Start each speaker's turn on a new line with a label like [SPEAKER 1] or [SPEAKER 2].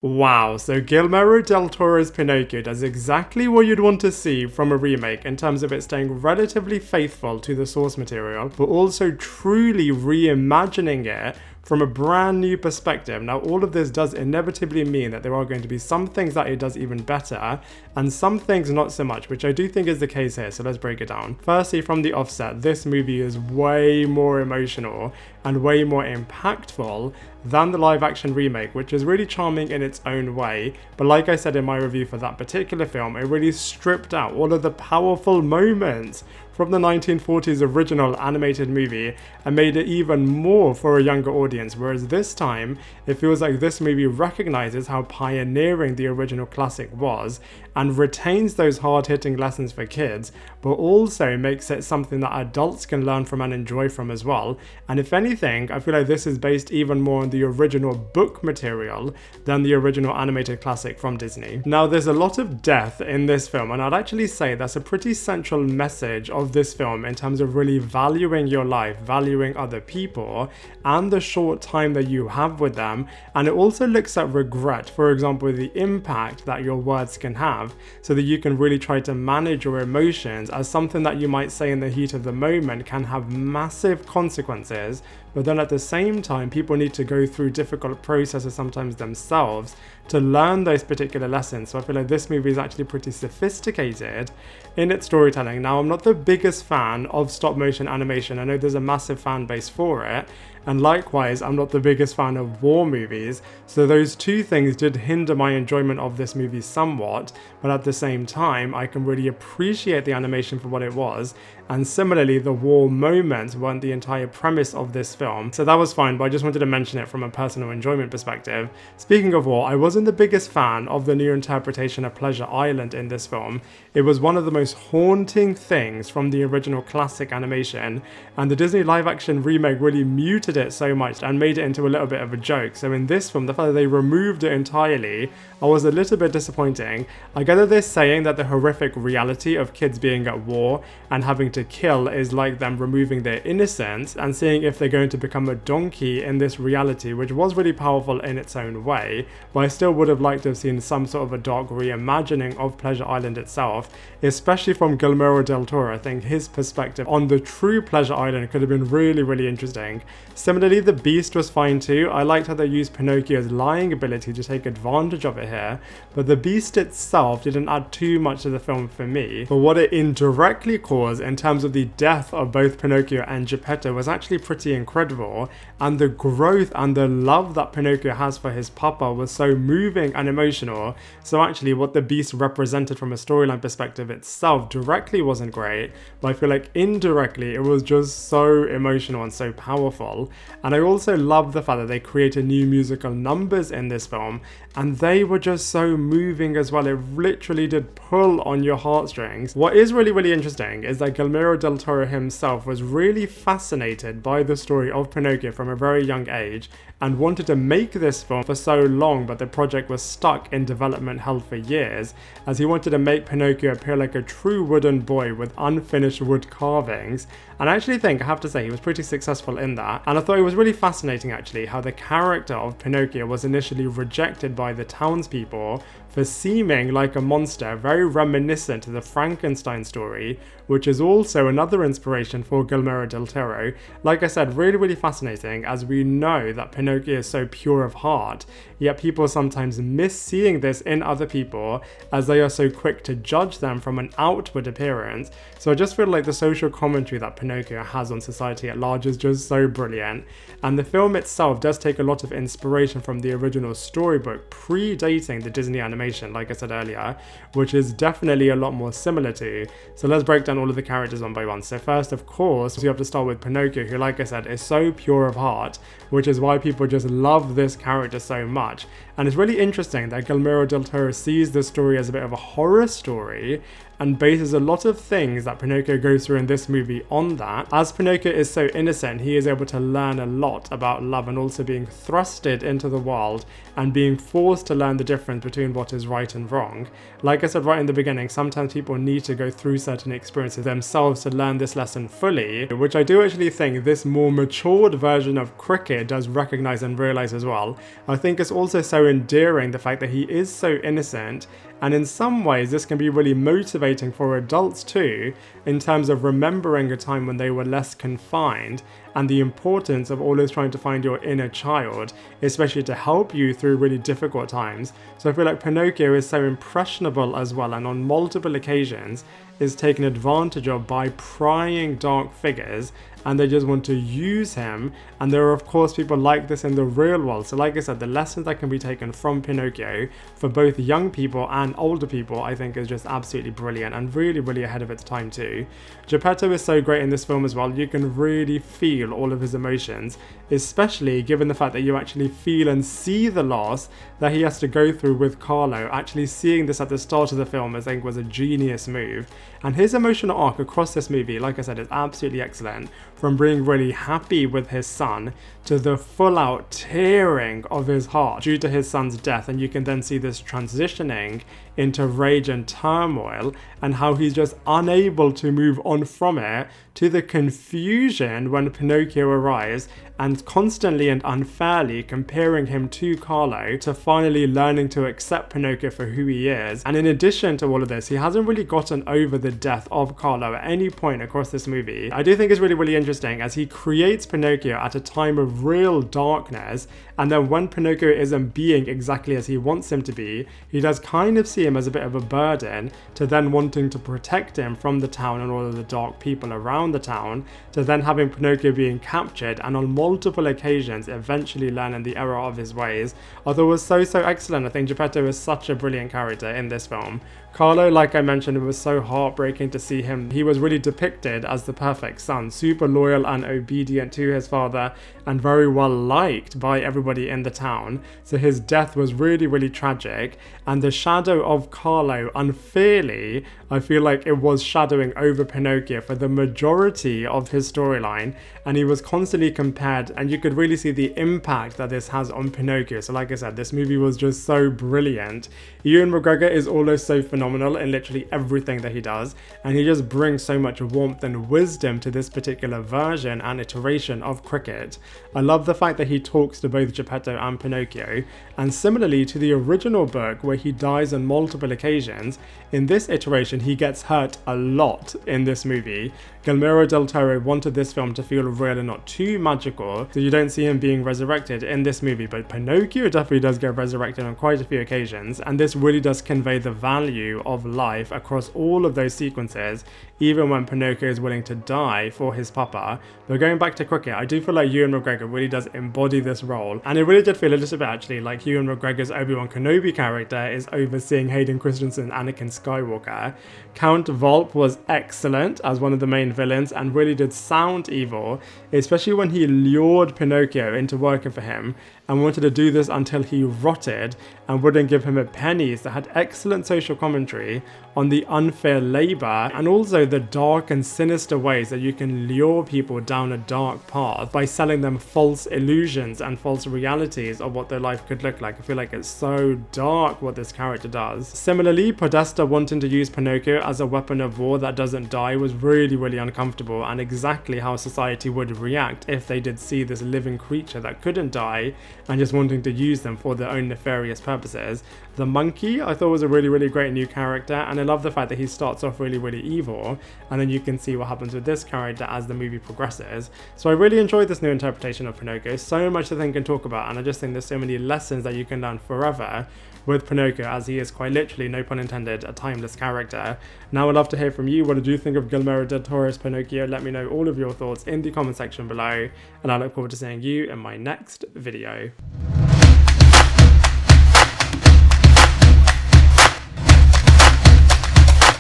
[SPEAKER 1] Wow, so Guillermo del Toro's Pinocchio does exactly what you'd want to see from a remake in terms of it staying relatively faithful to the source material, but also truly reimagining it from a brand new perspective. Now, all of this does inevitably mean that there are going to be some things that it does even better, and some things not so much, which I do think is the case here, so let's break it down. Firstly, from the offset, this movie is way more emotional and way more impactful than the live action remake, which is really charming in its own way, but like I said in my review for that particular film, it really stripped out all of the powerful moments from the 1940s original animated movie and made it even more for a younger audience, whereas this time it feels like this movie recognizes how pioneering the original classic was and retains those hard-hitting lessons for kids, but also makes it something that adults can learn from and enjoy from as well. And if anything, I feel like this is based even more on the original book material than the original animated classic from Disney. Now, there's a lot of death in this film, and I'd actually say that's a pretty central message of this film in terms of really valuing your life, valuing other people, and the short time that you have with them. And it also looks at regret, for example, the impact that your words can have, so that you can really try to manage your emotions, as something that you might say in the heat of the moment can have massive consequences, but then at the same time people need to go through difficult processes sometimes themselves to learn those particular lessons. So I feel like this movie is actually pretty sophisticated in its storytelling. Now, I'm not the biggest fan of stop motion animation. I know there's a massive fan base for it, and likewise, I'm not the biggest fan of war movies, so those two things did hinder my enjoyment of this movie somewhat, but at the same time, I can really appreciate the animation for what it was, and similarly, the war moments weren't the entire premise of this film, so that was fine, but I just wanted to mention it from a personal enjoyment perspective. Speaking of war, I wasn't the biggest fan of the new interpretation of Pleasure Island in this film. It was one of the most haunting things from the original classic animation, and the Disney live-action remake really muted it so much and made it into a little bit of a joke. So in this film, the fact that they removed it entirely, I was a little bit disappointing. I gather they're saying that the horrific reality of kids being at war and having to kill is like them removing their innocence and seeing if they're going to become a donkey in this reality, which was really powerful in its own way, but I still would have liked to have seen some sort of a dark reimagining of Pleasure Island itself, especially from Guillermo del Toro. I think his perspective on the true Pleasure Island could have been really, really interesting. Similarly, the Beast was fine too. I liked how they used Pinocchio's lying ability to take advantage of it here, but the Beast itself didn't add too much to the film for me. But what it indirectly caused in terms of the death of both Pinocchio and Geppetto was actually pretty incredible, and the growth and the love that Pinocchio has for his papa was so moving and emotional. So actually what the Beast represented from a storyline perspective itself directly wasn't great, but I feel like indirectly it was just so emotional and so powerful. And I also love the fact that they created new musical numbers in this film, and they were just so moving as well. It literally did pull on your heartstrings. What is really, really interesting is that Guillermo del Toro himself was really fascinated by the story of Pinocchio from a very young age and wanted to make this film for so long, but the project was stuck in development hell for years, as he wanted to make Pinocchio appear like a true wooden boy with unfinished wood carvings. And I actually think, I have to say, he was pretty successful in that. And I thought it was really fascinating actually how the character of Pinocchio was initially rejected by the townspeople for seeming like a monster, very reminiscent to the Frankenstein story, which is also another inspiration for Guillermo del Toro. Like I said, really, really fascinating, as we know that Pinocchio is so pure of heart, yet people sometimes miss seeing this in other people as they are so quick to judge them from an outward appearance. So I just feel like the social commentary that Pinocchio has on society at large is just so brilliant. And the film itself does take a lot of inspiration from the original storybook, predating the Disney animation, like I said earlier, which is definitely a lot more similar to. So let's break down all of the characters one by one. So first, of course, you have to start with Pinocchio, who, like I said, is so pure of heart, which is why people just love this character so much. And it's really interesting that Guillermo del Toro sees the story as a bit of a horror story, and bases a lot of things that Pinocchio goes through in this movie on that. As Pinocchio is so innocent, he is able to learn a lot about love and also being thrusted into the world and being forced to learn the difference between what is right and wrong. Like I said right in the beginning, sometimes people need to go through certain experiences themselves to learn this lesson fully, which I do actually think this more matured version of Cricket does recognize and realize as well. I think it's also so endearing, the fact that he is so innocent, and in some ways this can be really motivating for adults too, in terms of remembering a time when they were less confined, and the importance of always trying to find your inner child, especially to help you through really difficult times. So I feel like Pinocchio is so impressionable as well, and on multiple occasions is taken advantage of by prying dark figures, and they just want to use him. And there are of course people like this in the real world. So like I said, the lessons that can be taken from Pinocchio for both young people and older people I think is just absolutely brilliant, and really, really ahead of its time too. Geppetto is so great in this film as well. You can really feel all of his emotions, especially given the fact that you actually feel and see the loss that he has to go through with Carlo. Actually seeing this at the start of the film I think was a genius move, and his emotional arc across this movie, like I said, is absolutely excellent. From being really happy with his son to the full out tearing of his heart due to his son's death, and you can then see this transitioning into rage and turmoil, and how he's just unable to move on from it, to the confusion when Pinocchio arrives and constantly and unfairly comparing him to Carlo, to finally learning to accept Pinocchio for who he is. And in addition to all of this, he hasn't really gotten over the death of Carlo at any point across this movie. I do think it's really, really interesting as he creates Pinocchio at a time of real darkness, and then when Pinocchio isn't being exactly as he wants him to be, he does kind of see him as a bit of a burden, to then wanting to protect him from the town and all of the dark people around the town, to then having Pinocchio being captured and on multiple occasions eventually learning the error of his ways. Although it was so excellent. I think Geppetto is such a brilliant character in this film. Carlo, like I mentioned, it was so heartbreaking to see him. He was really depicted as the perfect son, super loyal and obedient to his father, and very well liked by everybody in the town. So his death was really, really tragic, and the shadow of Carlo, unfairly, I feel like it was shadowing over Pinocchio for the majority of his storyline, and he was constantly compared, and you could really see the impact that this has on Pinocchio. So like I said, this movie was just so brilliant. Ewan McGregor is always so phenomenal in literally everything that he does, and he just brings so much warmth and wisdom to this particular version and iteration of Cricket. I love the fact that he talks to both Geppetto and Pinocchio, and similarly to the original book where he dies on multiple occasions, in this iteration he gets hurt a lot in this movie. Guillermo del Toro wanted this film to feel real and not too magical, so you don't see him being resurrected in this movie, but Pinocchio definitely does get resurrected on quite a few occasions, and this really does convey the value of life across all of those sequences, even when Pinocchio is willing to die for his papa. But going back to Cricket, I do feel like Ewan McGregor really does embody this role, and it really did feel a little bit actually like Ewan McGregor's Obi-Wan Kenobi character is overseeing Hayden Christensen and Anakin Skywalker. Count Volp was excellent as one of the main villains and really did sound evil, especially when he lured Pinocchio into working for him and wanted to do this until he rotted and wouldn't give him a penny. So had excellent social commentary on the unfair labor and also the dark and sinister ways that you can lure people down a dark path by selling them false illusions and false realities of what their life could look like. I feel like it's so dark what this character does. Similarly, Podesta wanting to use Pinocchio as a weapon of war that doesn't die was really, really uncomfortable, and exactly how society would react if they did see this living creature that couldn't die and just wanting to use them for their own nefarious purposes. The monkey I thought was a really, really great new character, and I love the fact that he starts off really, really evil, and then you can see what happens with this character as the movie progresses. So I really enjoyed this new interpretation of Pinocchio. So much to think and talk about, and I just think there's so many lessons that you can learn forever with Pinocchio, as he is quite literally, no pun intended, a timeless character. Now I'd love to hear from you. What did you think of Guillermo del Toro's Pinocchio? Let me know all of your thoughts in the comment section below, and I look forward to seeing you in my next video.